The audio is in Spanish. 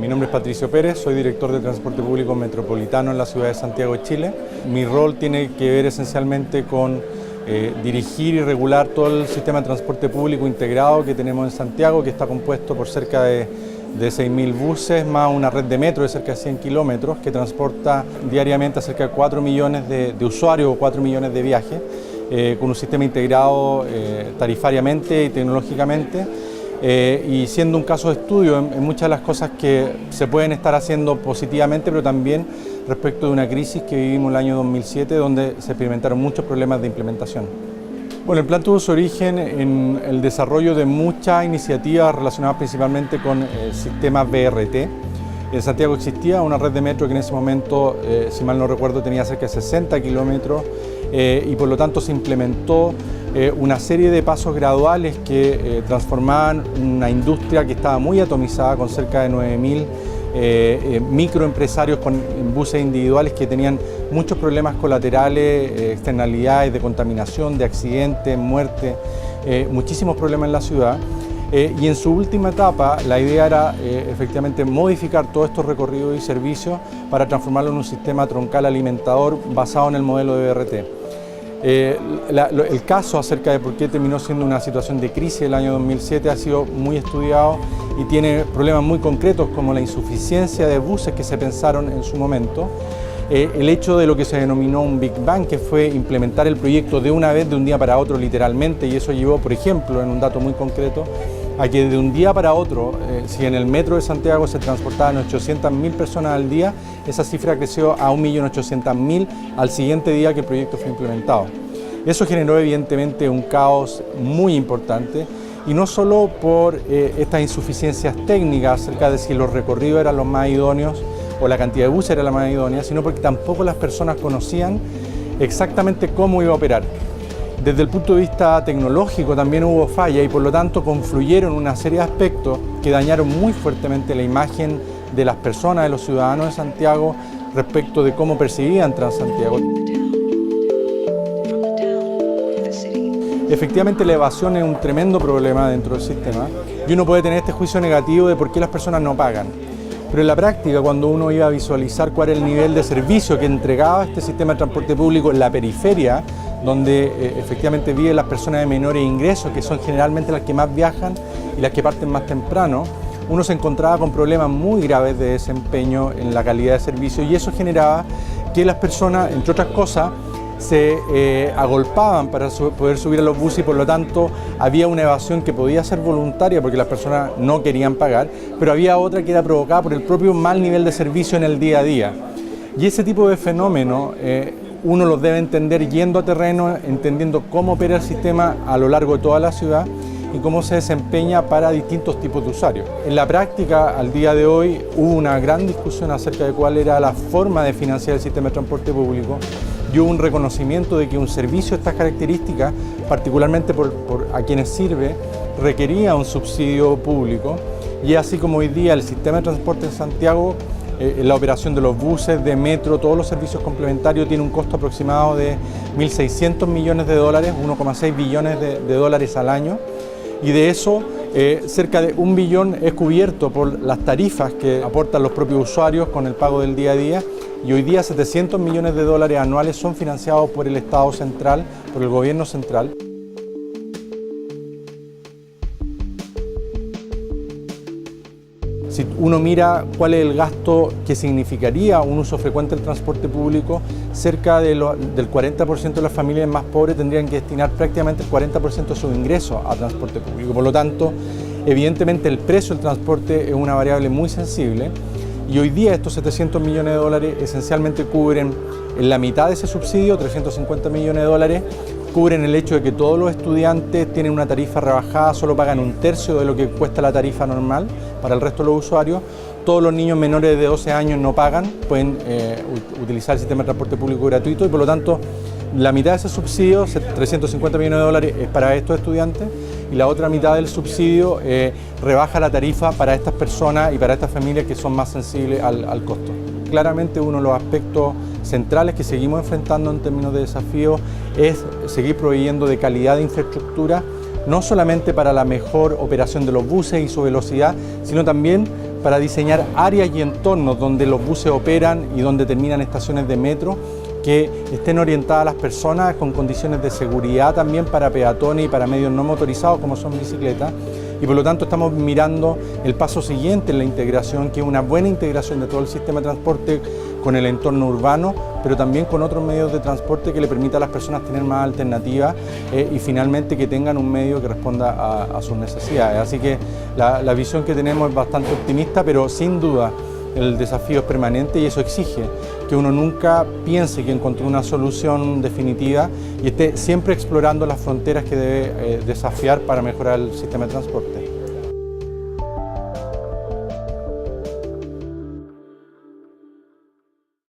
Mi nombre es Patricio Pérez, soy director de Transporte Público Metropolitano en la ciudad de Santiago de Chile. Mi rol tiene que ver esencialmente con dirigir y regular todo el sistema de transporte público integrado que tenemos en Santiago, que está compuesto por cerca de 6.000 buses, más una red de metro de cerca de 100 kilómetros, que transporta diariamente a cerca de 4 millones de usuarios o 4 millones de viajes, con un sistema integrado tarifariamente y tecnológicamente. Y siendo un caso de estudio en muchas de las cosas que se pueden estar haciendo positivamente, pero también respecto de una crisis que vivimos el año 2007, donde se experimentaron muchos problemas de implementación. Bueno, el plan tuvo su origen en el desarrollo de muchas iniciativas relacionadas principalmente con sistemas BRT. En Santiago existía una red de metro que en ese momento, si mal no recuerdo, tenía cerca de 60 kilómetros y por lo tanto se implementó una serie de pasos graduales que transformaban una industria que estaba muy atomizada, con cerca de 9.000 microempresarios con buses individuales que tenían muchos problemas colaterales, externalidades de contaminación, de accidentes, muerte, muchísimos problemas en la ciudad. Y en su última etapa la idea era efectivamente modificar todos estos recorridos y servicios para transformarlo en un sistema troncal alimentador basado en el modelo de BRT. El caso acerca de por qué terminó siendo una situación de crisis el año 2007 ha sido muy estudiado y tiene problemas muy concretos como la insuficiencia de buses que se pensaron en su momento, el hecho de lo que se denominó un Big Bang, que fue implementar el proyecto de una vez, de un día para otro literalmente, y eso llevó, por ejemplo, en un dato muy concreto, a que de un día para otro, si en el metro de Santiago se transportaban 800.000 personas al día, esa cifra creció a 1.800.000 al siguiente día que el proyecto fue implementado. Eso generó evidentemente un caos muy importante, y no solo por estas insuficiencias técnicas acerca de si los recorridos eran los más idóneos o la cantidad de buses era la más idónea, sino porque tampoco las personas conocían exactamente cómo iba a operar. Desde el punto de vista tecnológico también hubo falla y por lo tanto confluyeron una serie de aspectos que dañaron muy fuertemente la imagen de las personas, de los ciudadanos de Santiago respecto de cómo percibían Transantiago. Efectivamente la evasión es un tremendo problema dentro del sistema y uno puede tener este juicio negativo de por qué las personas no pagan. Pero en la práctica, cuando uno iba a visualizar cuál era el nivel de servicio que entregaba este sistema de transporte público en la periferia, donde efectivamente viven las personas de menores ingresos, que son generalmente las que más viajan y las que parten más temprano, uno se encontraba con problemas muy graves de desempeño en la calidad de servicio, y eso generaba que las personas, entre otras cosas, se agolpaban para poder subir a los buses y por lo tanto había una evasión que podía ser voluntaria porque las personas no querían pagar, pero había otra que era provocada por el propio mal nivel de servicio en el día a día. Y ese tipo de fenómenos uno los debe entender yendo a terreno, entendiendo cómo opera el sistema a lo largo de toda la ciudad y cómo se desempeña para distintos tipos de usuarios. En la práctica, al día de hoy, hubo una gran discusión acerca de cuál era la forma de financiar el sistema de transporte público y hubo un reconocimiento de que un servicio de estas características, particularmente a quienes sirve, requería un subsidio público, y así como hoy día el sistema de transporte en Santiago, la operación de los buses, de metro, todos los servicios complementarios tiene un costo aproximado de 1.600 millones de dólares, 1,6 billones de dólares al año, y de eso cerca de 1 billón es cubierto por las tarifas que aportan los propios usuarios con el pago del día a día, y hoy día 700 millones de dólares anuales son financiados por el Estado central, por el gobierno central. Si uno mira cuál es el gasto que significaría un uso frecuente del transporte público, cerca del 40% de las familias más pobres tendrían que destinar prácticamente el 40% de sus ingresos a transporte público. Por lo tanto, evidentemente el precio del transporte es una variable muy sensible, y hoy día estos 700 millones de dólares esencialmente cubren en la mitad de ese subsidio, 350 millones de dólares, cubren el hecho de que todos los estudiantes tienen una tarifa rebajada, solo pagan 1/3 de lo que cuesta la tarifa normal para el resto de los usuarios. Todos los niños menores de 12 años no pagan, pueden utilizar el sistema de transporte público gratuito, y por lo tanto la mitad de ese subsidio, 350 millones de dólares, es para estos estudiantes, y la otra mitad del subsidio rebaja la tarifa para estas personas y para estas familias que son más sensibles al costo. Claramente uno de los aspectos centrales que seguimos enfrentando en términos de desafío es seguir proveyendo de calidad de infraestructura, no solamente para la mejor operación de los buses y su velocidad, sino también para diseñar áreas y entornos donde los buses operan y donde terminan estaciones de metro, que estén orientadas a las personas con condiciones de seguridad también para peatones y para medios no motorizados como son bicicletas. Y por lo tanto estamos mirando el paso siguiente en la integración, que es una buena integración de todo el sistema de transporte con el entorno urbano, pero también con otros medios de transporte que le permita a las personas tener más alternativas y finalmente que tengan un medio que responda a sus necesidades. Así que la visión que tenemos es bastante optimista, pero sin duda el desafío es permanente y eso exige que uno nunca piense que encontró una solución definitiva y esté siempre explorando las fronteras que debe desafiar para mejorar el sistema de transporte.